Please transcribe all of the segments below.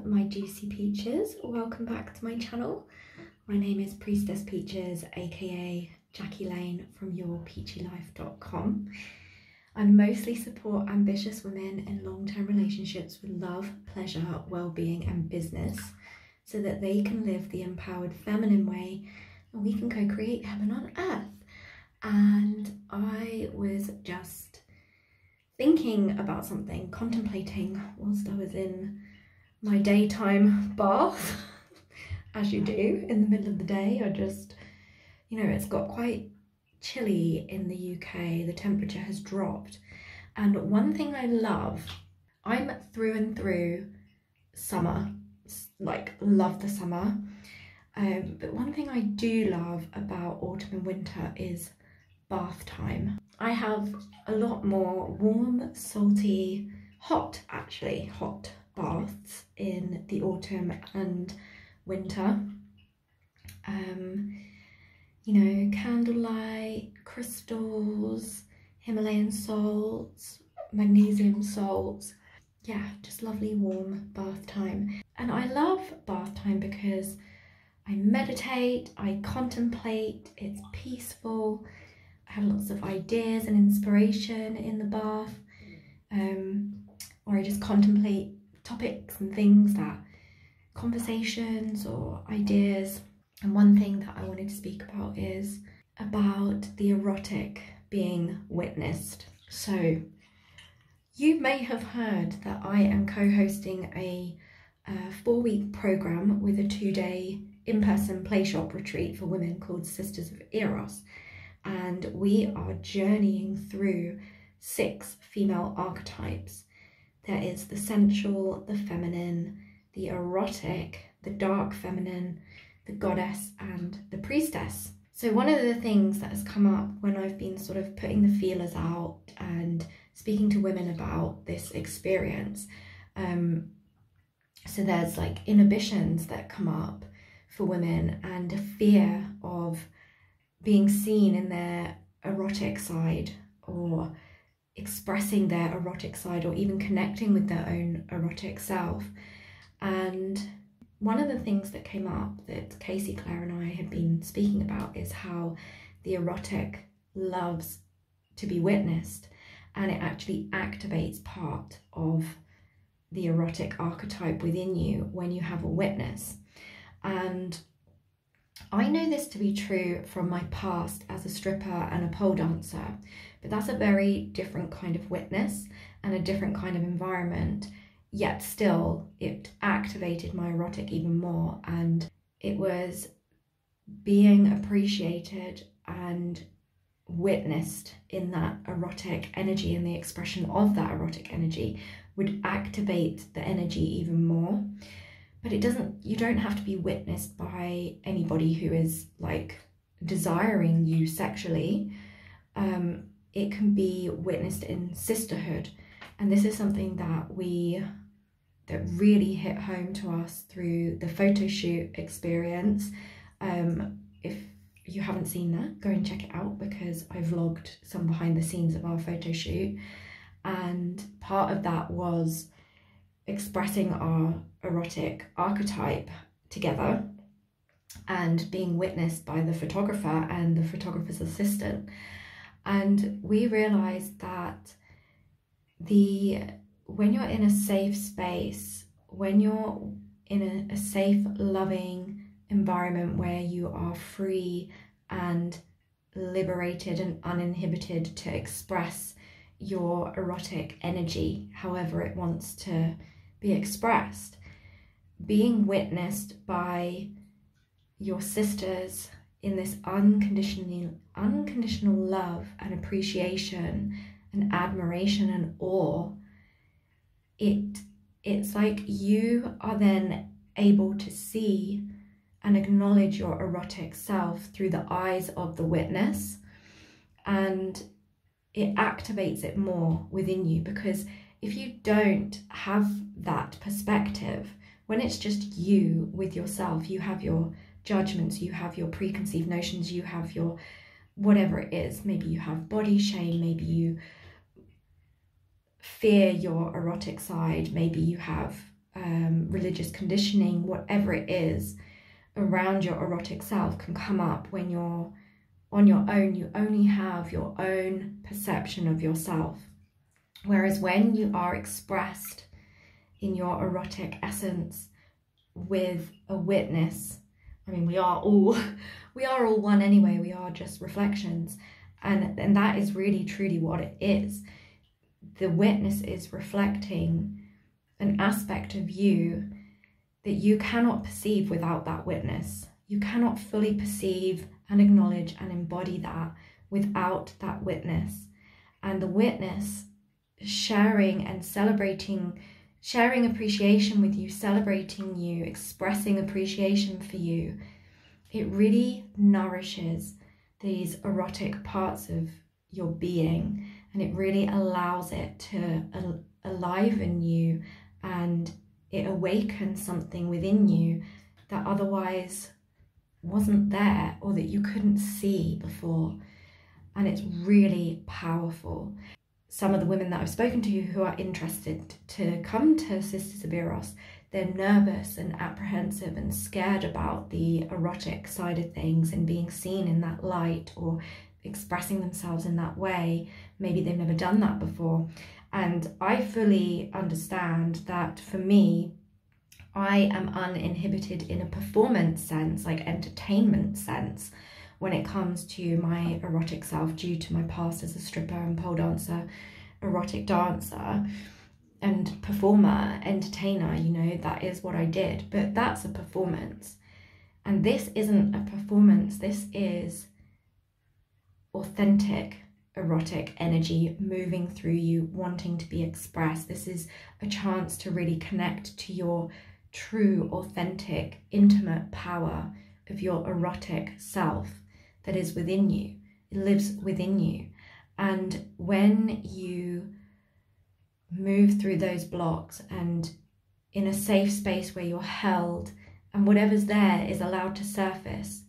my juicy peaches. Welcome back to my channel. My name is Priestess Peaches, aka Jackie Lane from yourpeachylife.com. I mostly support ambitious women in long-term relationships with love, pleasure, well-being and business so that they can live the empowered feminine way and we can co-create heaven on earth. And I was just thinking about something, contemplating whilst I was in my daytime bath, as you do in the middle of the day. I just, it's got quite chilly in the UK, the temperature has dropped. And one thing I love, I'm through and through summer, like love the summer. But one thing I do love about autumn and winter is bath time. I have a lot more warm, salty, hot baths in the autumn and winter. Candlelight, crystals, Himalayan salts, magnesium salts. Yeah, just lovely warm bath time. And I love bath time because I meditate, I contemplate, it's peaceful. I have lots of ideas and inspiration in the bath, or I just contemplate topics and things, conversations or ideas. And one thing that I wanted to speak about is about the erotic being witnessed. So you may have heard that I am co-hosting a 4-week program with a 2-day in-person play shop retreat for women called Sisters of Eros. And we are journeying through 6 female archetypes. There is the sensual, the feminine, the erotic, the dark feminine, the goddess and the priestess. So one of the things that has come up when I've been sort of putting the feelers out and speaking to women about this experience, so there's like inhibitions that come up for women and a fear of being seen in their erotic side or expressing their erotic side or even connecting with their own erotic self. And one of the things that came up that Casey, Claire and I have been speaking about is how the erotic loves to be witnessed, and it actually activates part of the erotic archetype within you when you have a witness. And I know this to be true from my past as a stripper and a pole dancer, but that's a very different kind of witness and a different kind of environment, yet still it activated my erotic even more, and it was being appreciated and witnessed in that erotic energy, and the expression of that erotic energy would activate the energy even more. But you don't have to be witnessed by anybody who is like desiring you sexually. It can be witnessed in sisterhood. And this is something that really hit home to us through the photo shoot experience. If you haven't seen that, go and check it out because I vlogged some behind the scenes of our photo shoot. And part of that was expressing our erotic archetype together and being witnessed by the photographer and the photographer's assistant. And we realized that when you're in a safe space, when you're in a safe, loving environment where you are free and liberated and uninhibited to express your erotic energy however it wants to be expressed, being witnessed by your sisters in this unconditional love and appreciation and admiration and awe, it's like you are then able to see and acknowledge your erotic self through the eyes of the witness, and it activates it more within you. Because if you don't have that perspective, when it's just you with yourself, you have your judgments, you have your preconceived notions, you have your whatever it is. Maybe you have body shame, maybe you fear your erotic side, maybe you have religious conditioning, whatever it is around your erotic self can come up when you're on your own. You only have your own perception of yourself. Whereas when you are expressed in your erotic essence with a witness, I mean, we are all one anyway. We are just reflections. And that is really, truly what it is. The witness is reflecting an aspect of you that you cannot perceive without that witness. You cannot fully perceive and acknowledge and embody that without that witness. And the witness sharing and celebrating, sharing appreciation with you, celebrating you, expressing appreciation for you, it really nourishes these erotic parts of your being, and it really allows it to aliven you, and it awakens something within you that otherwise wasn't there or that you couldn't see before. And it's really powerful. Some of the women that I've spoken to who are interested to come to Sisters of Eros, they're nervous and apprehensive and scared about the erotic side of things and being seen in that light or expressing themselves in that way. Maybe they've never done that before. And I fully understand that for me, I am uninhibited in a performance sense, like entertainment sense, when it comes to my erotic self, due to my past as a stripper and pole dancer, erotic dancer and performer, entertainer. You know, that is what I did, but that's a performance. And this isn't a performance, this is authentic erotic energy moving through you, wanting to be expressed. This is a chance to really connect to your true, authentic, intimate power of your erotic self that is within you. It lives within you. And when you move through those blocks and in a safe space where you're held and whatever's there is allowed to surface,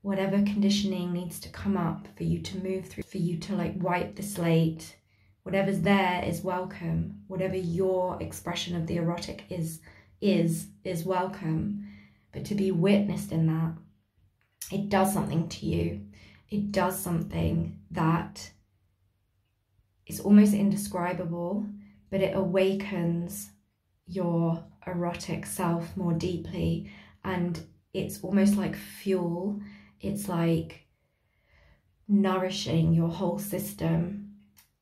whatever conditioning needs to come up for you to move through, for you to like wipe the slate, whatever's there is welcome. Whatever your expression of the erotic is welcome. But to be witnessed in that, it does something to you. It does something that is almost indescribable, but it awakens your erotic self more deeply, and it's almost like fuel. It's like nourishing your whole system.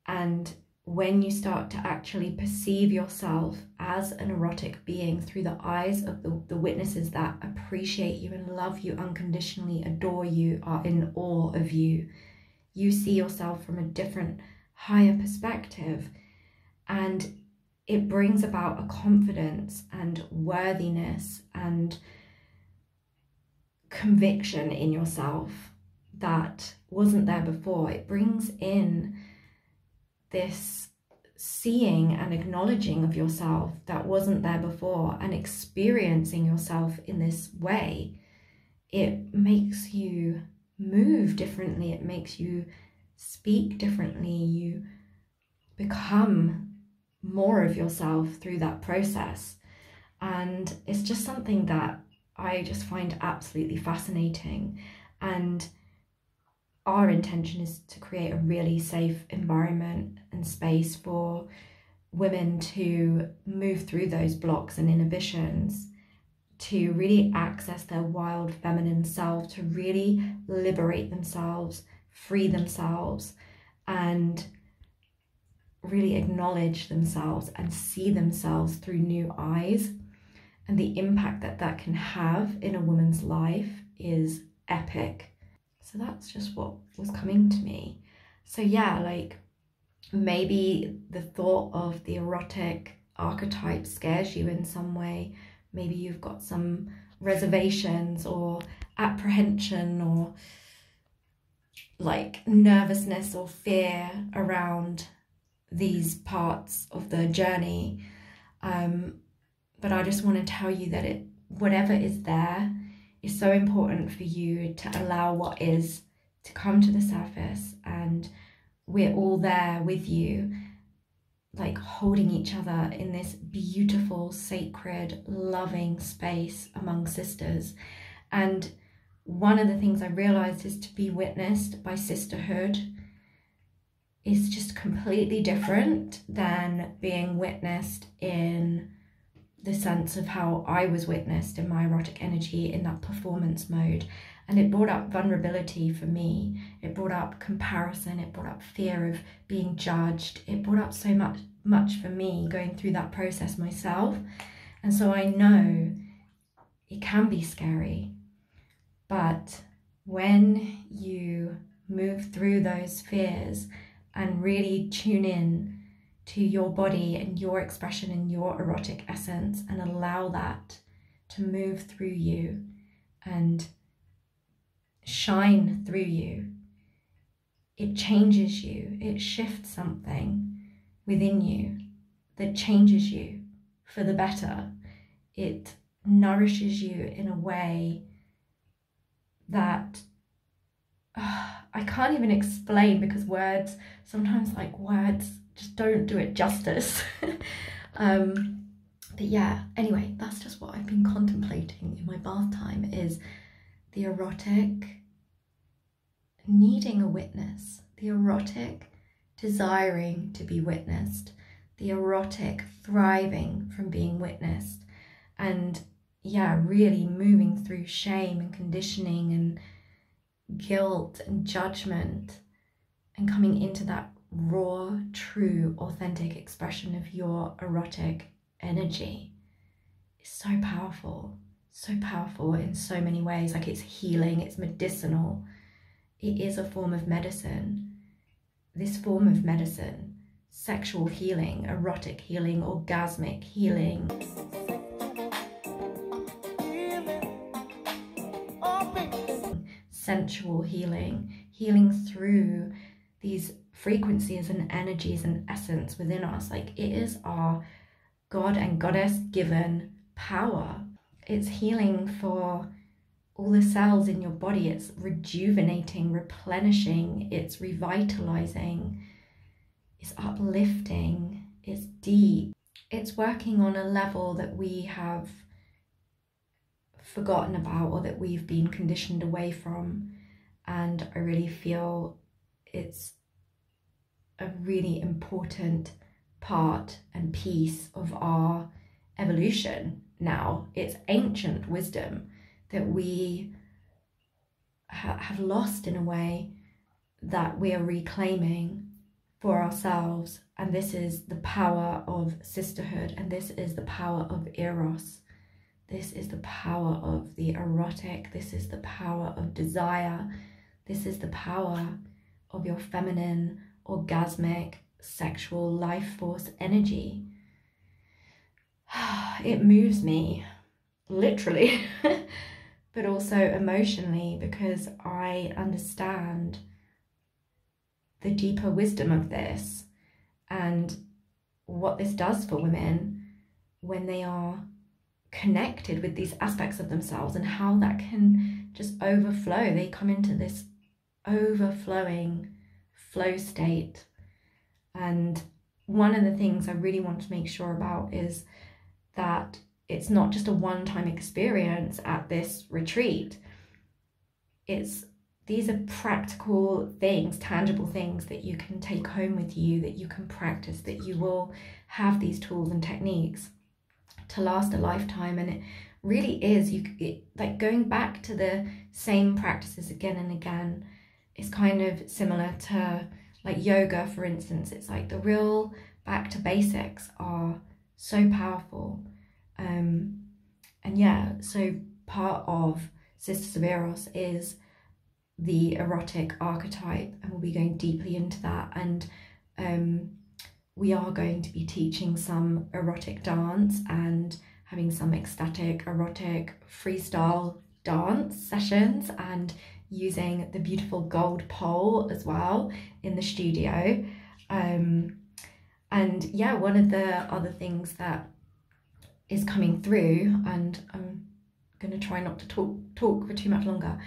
And when you start to actually perceive yourself as an erotic being through the eyes of the witnesses that appreciate you and love you unconditionally, adore you, are in awe of you, you see yourself from a different, higher perspective. And it brings about a confidence and worthiness and conviction in yourself that wasn't there before. It brings in this seeing and acknowledging of yourself that wasn't there before, and experiencing yourself in this way. It makes you move differently. It makes you speak differently. You become more of yourself through that process. And it's just something that I just find absolutely fascinating. And our intention is to create a really safe environment and space for women to move through those blocks and inhibitions, to really access their wild feminine self, to really liberate themselves, free themselves, and really acknowledge themselves and see themselves through new eyes. And the impact that that can have in a woman's life is epic. So that's just what was coming to me. So yeah, like maybe the thought of the erotic archetype scares you in some way. Maybe you've got some reservations or apprehension or like nervousness or fear around these parts of the journey. But I just want to tell you that whatever is there is so important for you to allow what is to come to the surface, and we're all there with you. like holding each other in this beautiful, sacred, loving space among sisters. And one of the things I realized is to be witnessed by sisterhood is just completely different than being witnessed in the sense of how I was witnessed in my erotic energy in that performance mode. And it brought up vulnerability for me. It brought up comparison. It brought up fear of being judged. It brought up so much for me going through that process myself. And so I know it can be scary, but when you move through those fears and really tune in to your body and your expression and your erotic essence and allow that to move through you and shine through you, it changes you. It shifts something within you that changes you for the better. It nourishes you in a way that I can't even explain, because words just don't do it justice. But yeah, anyway, that's just what I've been contemplating in my bath time, is the erotic needing a witness, the erotic desiring to be witnessed, the erotic thriving from being witnessed, and yeah, really moving through shame and conditioning and guilt and judgment and coming into that raw, true, authentic expression of your erotic energy is so powerful in so many ways. Like, it's healing, it's medicinal, it is a form of medicine. This form of medicine, sexual healing, erotic healing, orgasmic healing, sensual healing, healing through these frequencies and energies and essence within us. Like, it is our God and Goddess given power. It's healing for all the cells in your body. It's rejuvenating, replenishing, it's revitalizing, it's uplifting, it's deep. It's working on a level that we have forgotten about or that we've been conditioned away from. And I really feel it's a really important part and piece of our evolution now. It's ancient wisdom that we have lost in a way, that we are reclaiming for ourselves. And this is the power of sisterhood, and this is the power of Eros. This is the power of the erotic. This is the power of desire. This is the power of your feminine, orgasmic, sexual life force energy. It moves me, literally, but also emotionally, because I understand the deeper wisdom of this and what this does for women when they are connected with these aspects of themselves, and how that can just overflow. They come into this overflowing flow state. And one of the things I really want to make sure about is that it's not just a one-time experience at this retreat. These are practical things, tangible things that you can take home with you, that you can practice, that you will have these tools and techniques to last a lifetime. And it really is, like going back to the same practices again and again is kind of similar to like yoga, for instance. It's like the real back to basics are so powerful. And yeah, so part of Sisters of Eros is the erotic archetype, and we'll be going deeply into that. And we are going to be teaching some erotic dance and having some ecstatic, erotic, freestyle dance sessions, and using the beautiful gold pole as well in the studio. And yeah, one of the other things that is coming through, and I'm going to try not to talk for too much longer,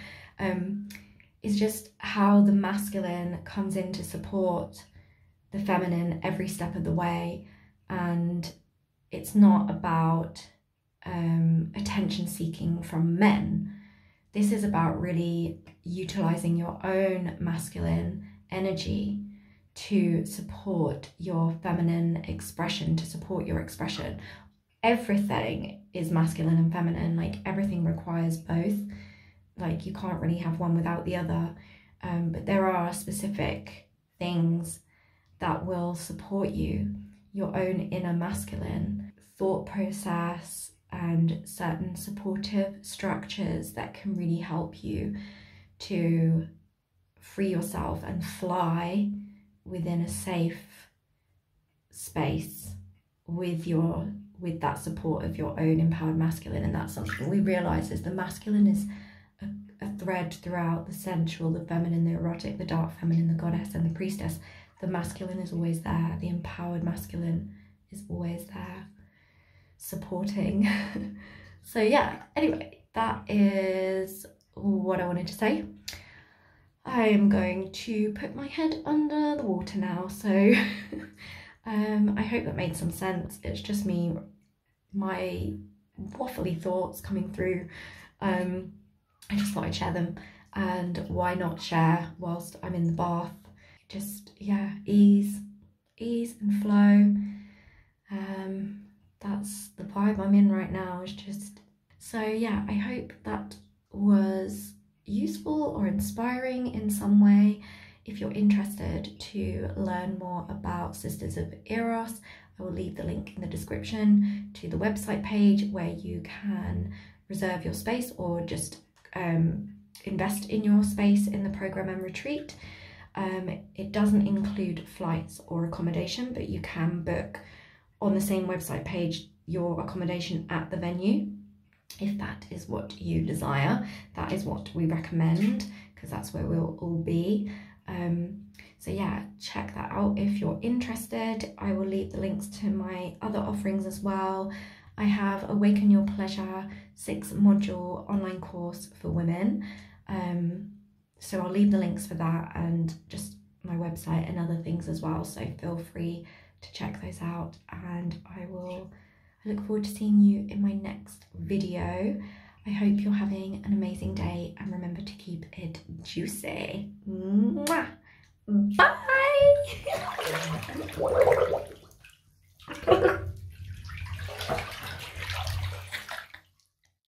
is just how the masculine comes in to support the feminine every step of the way. And it's not about attention seeking from men. This is about really utilizing your own masculine energy to support your feminine expression, to support your expression. Everything is masculine and feminine, like everything requires both. Like you can't really have one without the other. But there are specific things that will support you, your own inner masculine thought process, and certain supportive structures that can really help you to free yourself and fly within a safe space with that support of your own empowered masculine. And that's something we realize is the masculine is a thread throughout the sensual, the feminine, the erotic, the dark feminine, the goddess, and the priestess. The masculine is always there. The empowered masculine is always there, supporting. So yeah, anyway, that is what I wanted to say. I am going to put my head under the water now, so I hope that made some sense. It's just me, my waffly thoughts coming through. I just thought I'd share them, and why not share whilst I'm in the bath? Just, yeah, ease and flow. That's the vibe I'm in right now. Is just, so yeah, I hope that was useful or inspiring in some way. If you're interested to learn more about Sisters of Eros, I will leave the link in the description to the website page where you can reserve your space or just invest in your space in the program and retreat. It doesn't include flights or accommodation, but you can book on the same website page your accommodation at the venue if that is what you desire. That is what we recommend, because that's where we'll all be. So yeah, check that out if you're interested. I will leave the links to my other offerings as well. I have Awaken Your Pleasure 6-module online course for women. So I'll leave the links for that and just my website and other things as well. So feel free to check those out, and I look forward to seeing you in my next video. I hope you're having an amazing day, and remember to keep it juicy. Mwah! Bye!